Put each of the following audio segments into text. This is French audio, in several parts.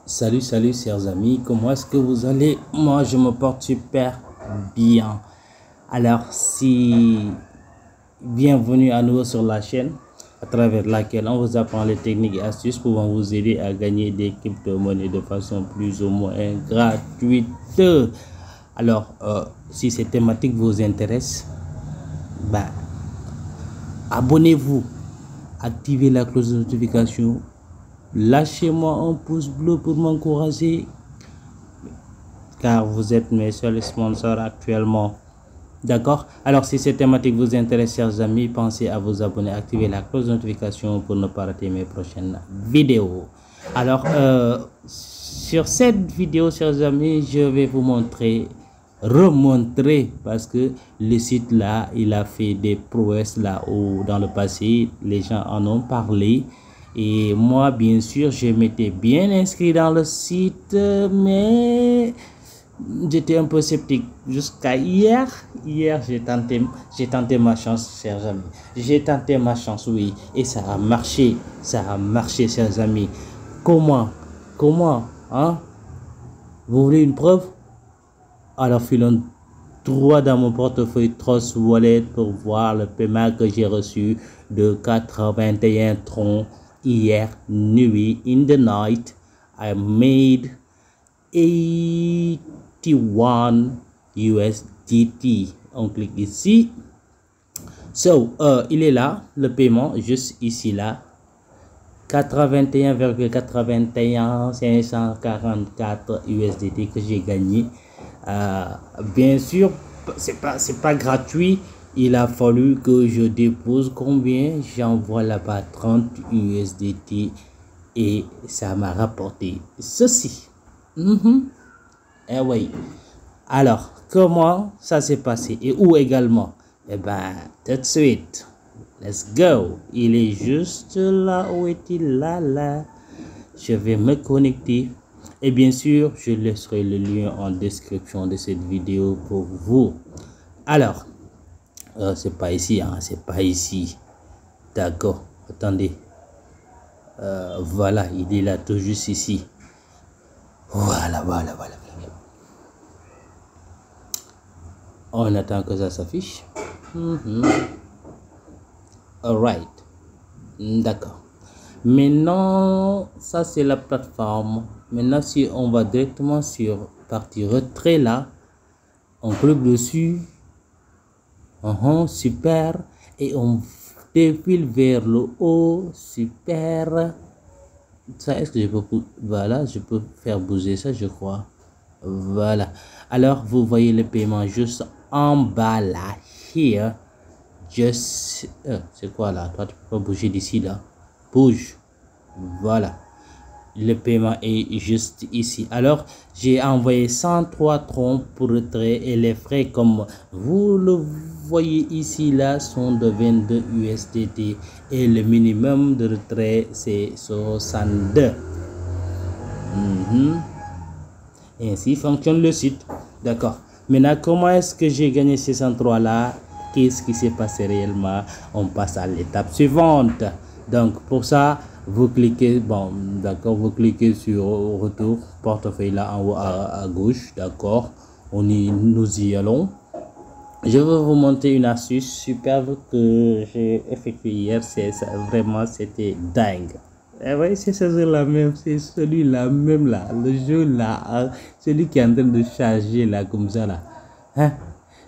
Salut, salut, chers amis, comment est-ce que vous allez? Moi, je me porte super bien. Alors, bienvenue à nouveau sur la chaîne à travers laquelle on vous apprend les techniques et astuces pouvant vous aider à gagner des crypto-monnaies de façon plus ou moins gratuite. Alors, si ces thématiques vous intéressent, abonnez-vous, activez la cloche de notification. Lâchez-moi un pouce bleu pour m'encourager, car vous êtes mes seuls sponsors actuellement. D'accord? Alors, si cette thématique vous intéresse, chers amis, pensez à vous abonner, activer la cloche de notification pour ne pas rater mes prochaines vidéos. Alors, sur cette vidéo, chers amis, je vais vous remontrer, parce que le site là, il a fait des prouesses là où dans le passé, les gens en ont parlé. Et moi, bien sûr, je m'étais bien inscrit dans le site, mais j'étais un peu sceptique jusqu'à hier. Hier, j'ai tenté ma chance, chers amis. J'ai tenté ma chance, oui, et ça a marché. Ça a marché, chers amis. Comment, hein? Vous voulez une preuve? Alors, filons droit dans mon portefeuille Trust Wallet pour voir le paiement que j'ai reçu de 81 troncs. Hier nuit, in the night, I made 81 USDT. On clique ici. Il est là, le paiement, juste ici, là. 81,81 544 USDT que j'ai gagné. Bien sûr, c'est pas gratuit. Il a fallu que je dépose combien? J'envoie là-bas 30 USDT et ça m'a rapporté ceci. Eh oui. Alors, comment ça s'est passé et où également? Eh ben, tout de suite. Let's go. Il est juste là. Où est-il? Là. Je vais me connecter. Et bien sûr, je laisserai le lien en description de cette vidéo pour vous. Alors, c'est pas ici, hein, c'est pas ici. D'accord, attendez. Voilà, il est là tout juste ici. Voilà. On attend que ça s'affiche. Alright. D'accord. Maintenant, ça c'est la plateforme. Maintenant, si on va directement sur partie retrait là, on clique dessus. Super. Et on défile vers le haut. Super. Ça, est-ce que je peux... Voilà, je peux faire bouger ça, je crois. Voilà. Alors, vous voyez le paiement juste en bas là. Here. Just... c'est quoi là? Toi, tu peux pas bouger d'ici là. Bouge. Voilà. Le paiement est juste ici. Alors, j'ai envoyé 103 troncs pour retrait et les frais, comme vous le voyez ici, là, sont de 22 USDT et le minimum de retrait, c'est 62. Et ainsi fonctionne le site. D'accord. Maintenant, comment est-ce que j'ai gagné ces 103 là? Qu'est-ce qui s'est passé réellement? On passe à l'étape suivante. Donc, pour ça, vous cliquez, vous cliquez sur retour, portefeuille là en haut à gauche, d'accord, nous y allons. Je vais vous montrer une astuce superbe que j'ai effectuée hier, c'était dingue. Et oui, c'est celui-là même, c'est celui-là même là, le jeu là, celui qui est en train de charger là, comme ça là, hein?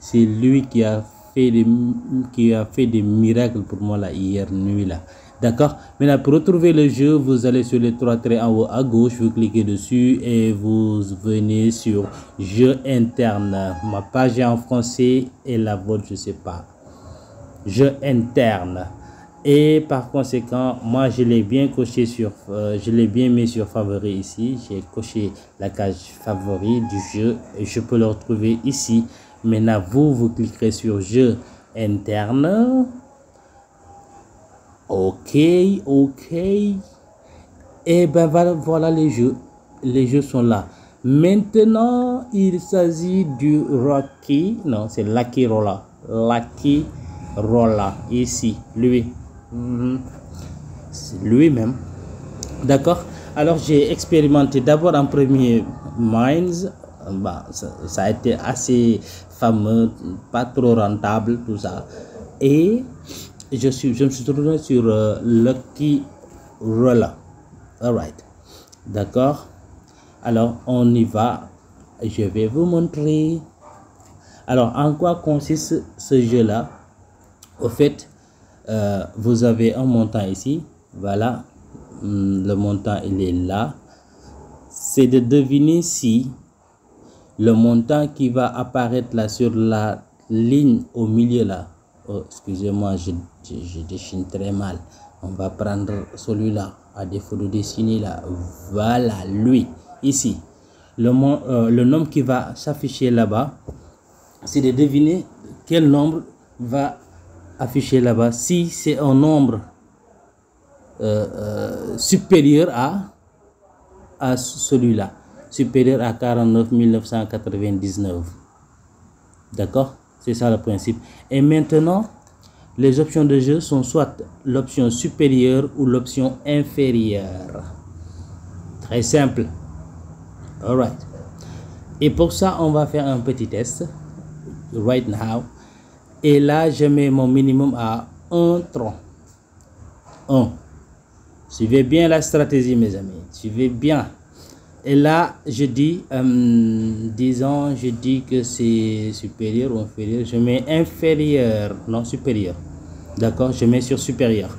C'est lui qui a fait des miracles pour moi là, hier nuit là. D'accord. Maintenant, pour retrouver le jeu, vous allez sur les trois traits en haut à gauche, vous cliquez dessus et vous venez sur jeu interne. Ma page est en français et la vôtre, je sais pas. Jeu interne. Et par conséquent, moi je l'ai bien coché je l'ai bien mis sur favori ici. J'ai coché la case favori du jeu et je peux le retrouver ici. Maintenant, vous cliquerez sur jeu interne. Ok. Et ben voilà les jeux. Les jeux sont là. Maintenant, il s'agit du Rocky. Non, c'est Lucky Roller. Lucky Roller. Ici, lui. C'est lui-même. D'accord. Alors, j'ai expérimenté d'abord en premier Minds. Bah, ça a été assez fameux, pas trop rentable, tout ça. Et je me suis tourné sur Lucky Roller. Alright. D'accord. Alors, on y va. Je vais vous montrer. Alors, en quoi consiste ce jeu-là? Au fait, vous avez un montant ici. Voilà. Le montant, il est là. C'est de deviner si le montant qui va apparaître là sur la ligne au milieu là. Oh, excusez-moi, je dessine très mal. On va prendre celui-là, à défaut de dessiner là. Voilà, lui, ici. Le nombre qui va s'afficher là-bas, c'est de deviner quel nombre va afficher là-bas. Si c'est un nombre supérieur à celui-là, supérieur à 49 999. D'accord? C'est ça le principe. Et maintenant, les options de jeu sont soit l'option supérieure ou l'option inférieure. Très simple. Alright. Et pour ça, on va faire un petit test. Right now. Et là, je mets mon minimum à 1 tronc. 1. Suivez bien la stratégie, mes amis. Suivez bien. Et là, je dis, disons, je dis que c'est supérieur ou inférieur. Je mets inférieur, non supérieur. D'accord, je mets sur supérieur.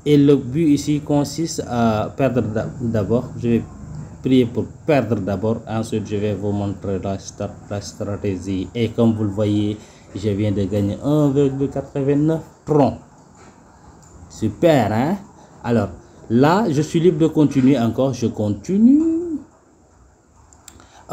Et le but ici consiste à perdre d'abord. Je vais prier pour perdre d'abord. Ensuite, je vais vous montrer la stratégie. Et comme vous le voyez, je viens de gagner 1,89 troncs. Super, hein? Alors, là, je suis libre de continuer encore. Je continue.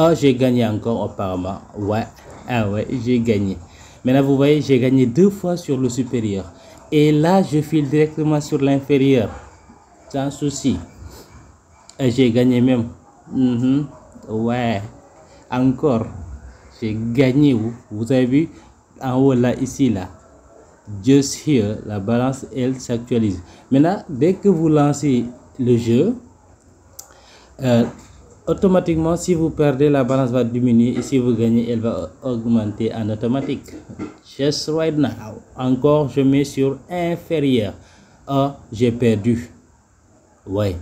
Oh, j'ai gagné encore apparemment. Ouais, ah ouais, j'ai gagné. Maintenant, vous voyez, j'ai gagné 2 fois sur le supérieur. Et là, je file directement sur l'inférieur. Sans souci. Et j'ai gagné même. Ouais, encore. J'ai gagné. Vous avez vu, en haut là, ici là. Just here, la balance, elle s'actualise. Maintenant, dès que vous lancez le jeu, automatiquement, si vous perdez, la balance va diminuer. Et si vous gagnez, elle va augmenter en automatique. Just right now. Encore, je mets sur inférieur. Oh, j'ai perdu. Ouais.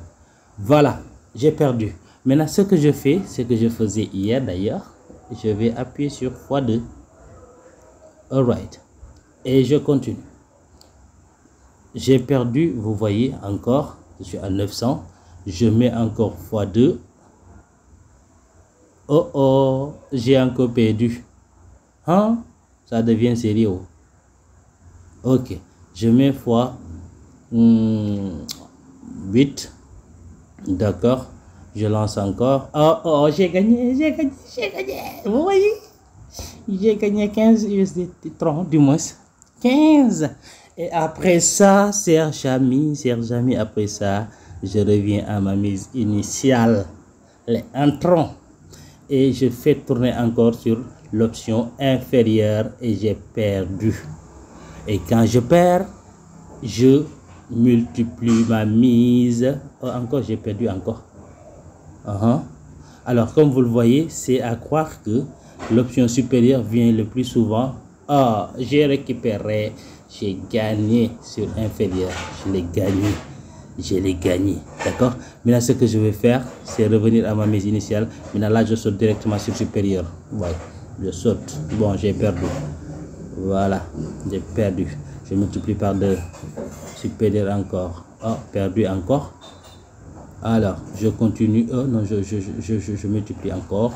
Voilà, j'ai perdu. Maintenant, ce que je fais, c'est que je faisais hier d'ailleurs. Je vais appuyer sur x2. Alright. Et je continue. J'ai perdu, vous voyez, encore. Je suis à 900. Je mets encore x2. Oh oh, j'ai encore perdu. Hein? Ça devient sérieux. Ok, je mets fois 8. D'accord. Je lance encore. Oh oh, j'ai gagné. Vous voyez? J'ai gagné 15 USDT, du moins. 15. Et après ça, chers amis, après ça, je reviens à ma mise initiale. Les entrants. Et je fais tourner encore sur l'option inférieure et j'ai perdu. Et quand je perds, je multiplie ma mise. Oh, encore, j'ai perdu encore. Alors, comme vous le voyez, c'est à croire que l'option supérieure vient le plus souvent. Oh, j'ai récupéré, j'ai gagné sur inférieur. Je l'ai gagné. D'accord? Maintenant, ce que je vais faire, c'est revenir à ma mise initiale. Maintenant, là, je saute directement sur supérieur. Ouais, je saute. Bon, j'ai perdu. Voilà, j'ai perdu. Je multiplie par 2. Supérieur encore. Oh, perdu encore. Alors, je continue. Oh, non, je multiplie encore.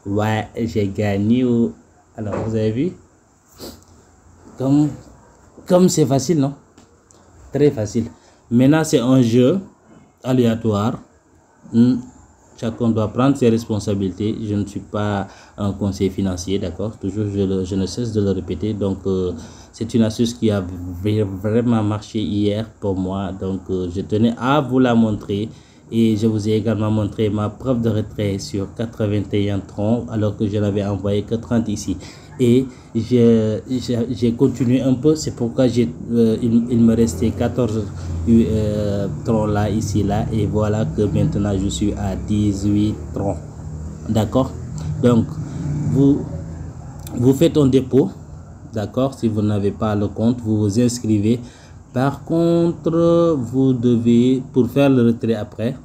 Ouais, j'ai gagné. Alors, vous avez vu? Comme c'est facile, non? Très facile. Maintenant, c'est un jeu aléatoire. Chacun doit prendre ses responsabilités. Je ne suis pas un conseiller financier, d'accord? Toujours, je ne cesse de le répéter. Donc, c'est une astuce qui a vraiment marché hier pour moi. Donc, je tenais à vous la montrer. Et je vous ai également montré ma preuve de retrait sur 81 troncs alors que je n'avais envoyé que 30 ici. et j'ai continué un peu. C'est pourquoi il me restait 14 troncs là, ici, là, et voilà que maintenant je suis à 18 troncs. D'accord? Donc vous faites un dépôt. D'accord? Si vous n'avez pas le compte, vous vous inscrivez. Par contre, vous devez, pour faire le retrait après,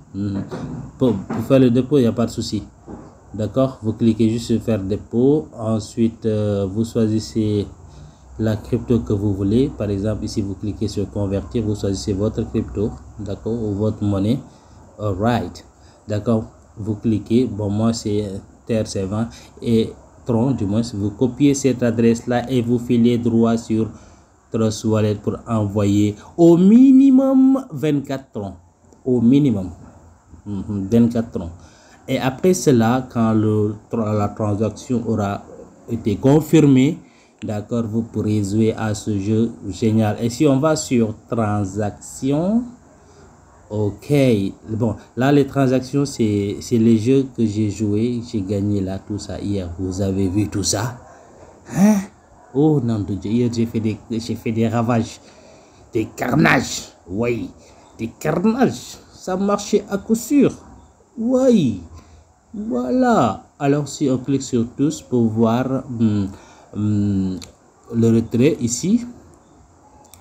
pour faire le dépôt, il n'y a pas de souci. D'accord? Vous cliquez juste sur faire dépôt. Ensuite, vous choisissez la crypto que vous voulez. Par exemple, ici, vous cliquez sur convertir. Vous choisissez votre crypto. D'accord? Ou votre monnaie. Alright. D'accord? Vous cliquez. Bon, moi, c'est TRC20 et Tron, du moins. Vous copiez cette adresse-là et vous filez droit sur Trust Wallet pour envoyer au minimum 24 troncs. Au minimum 24 troncs. Et après cela, quand la transaction aura été confirmée, d'accord, vous pourrez jouer à ce jeu génial. Et si on va sur transactions, ok, bon, là les transactions, c'est les jeux que j'ai joué, j'ai gagné là, tout ça hier. Vous avez vu tout ça? Hein? Oh non de Dieu, hier j'ai fait des ravages, des carnages, oui, des carnages. Ça marchait à coup sûr, oui. Voilà. Alors si on clique sur tous pour voir le retrait ici,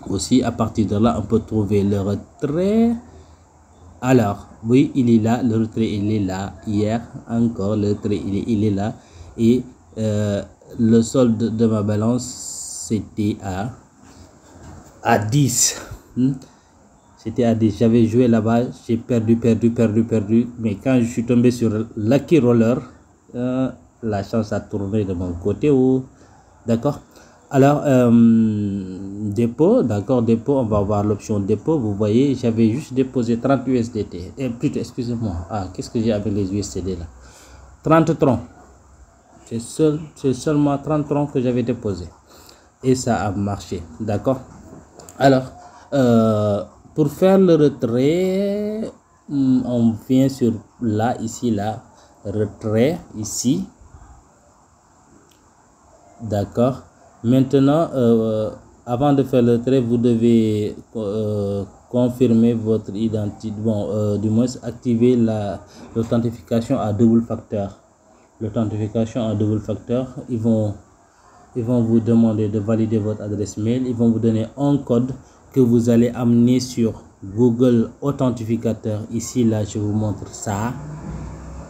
aussi à partir de là on peut trouver le retrait. Alors oui, il est là, le retrait il est là. Hier encore le retrait il est là. Et le solde de ma balance c'était à 10. C'était à 10. J'avais joué là-bas, j'ai perdu. Mais quand je suis tombé sur Lucky Roller, la chance a tourné de mon côté. D'accord? Alors, dépôt, d'accord, dépôt, on va voir l'option dépôt. Vous voyez, j'avais juste déposé 30 USDT. Et plutôt, excusez-moi. Ah, qu'est-ce que j'ai avec les USDT là? 30 troncs. C'est seulement 30 troncs que j'avais déposé. Et ça a marché. D'accord? Alors, pour faire le retrait, on vient sur là, ici, là, retrait, ici. D'accord. Maintenant, avant de faire le retrait, vous devez confirmer votre identité. Bon, du moins, activer l'authentification à double facteur. L'authentification à double facteur, ils vont vous demander de valider votre adresse mail. Ils vont vous donner un code que vous allez amener sur Google Authentificateur. Ici, là, je vous montre ça.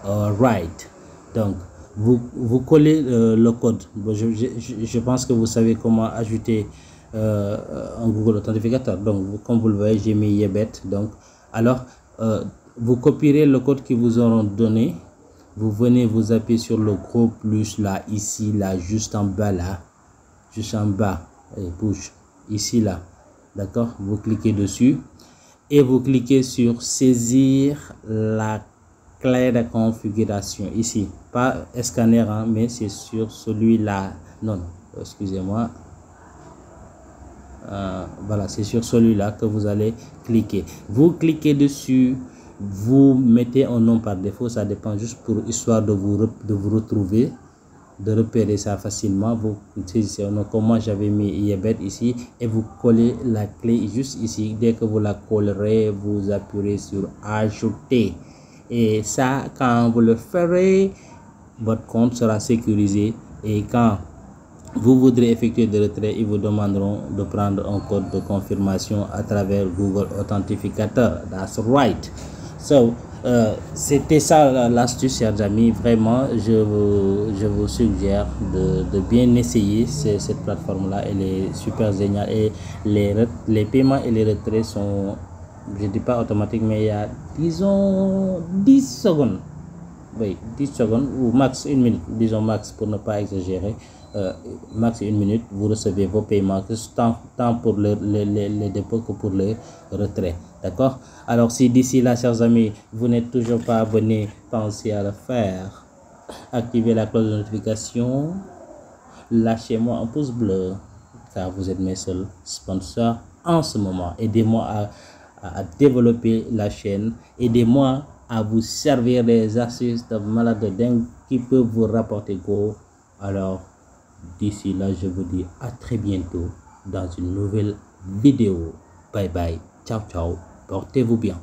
Alright. Donc, vous collez le code. Bon, je pense que vous savez comment ajouter un Google Authentificateur. Donc, comme vous le voyez, j'ai mis Yebet. Donc, alors, vous copierez le code qu'ils vous auront donné. Vous venez vous appuyer sur le gros plus là, ici, là, juste en bas, là. Juste en bas. Et bouge. Ici, là. D'accord? Vous cliquez dessus. Et vous cliquez sur saisir la clé de configuration. Ici. Pas scanner, hein, mais c'est sur celui-là. Non, excusez-moi. Voilà, c'est sur celui-là que vous allez cliquer. Vous cliquez dessus. Vous mettez un nom par défaut, ça dépend juste pour histoire de vous retrouver, de repérer ça facilement. Vous saisissez un nom, comme moi j'avais mis Yebet ici, et vous collez la clé juste ici. Dès que vous la collerez, vous appuierez sur ajouter. Et ça, quand vous le ferez, votre compte sera sécurisé. Et quand vous voudrez effectuer des retraits, ils vous demanderont de prendre un code de confirmation à travers Google Authentificateur. That's right. So, c'était ça l'astuce, chers amis. Vraiment, je vous suggère de bien essayer cette plateforme-là. Elle est super géniale. Et les paiements et les retraits sont, je ne dis pas automatiques, mais il y a, disons, 10 secondes. Oui, 10 secondes ou max 1 minute. Disons max pour ne pas exagérer. Max 1 minute, vous recevez vos paiements, tant pour les dépôts que pour les retraits. D'accord? Alors, si d'ici là, chers amis, vous n'êtes toujours pas abonné, pensez à le faire. Activez la cloche de notification. Lâchez-moi un pouce bleu, car vous êtes mes seuls sponsors en ce moment. Aidez-moi à développer la chaîne. Aidez-moi à vous servir des astuces de malade de dingue qui peuvent vous rapporter gros. Alors, D'ici là, je vous dis à très bientôt dans une nouvelle vidéo. Bye bye. Ciao, ciao. Portez-vous bien.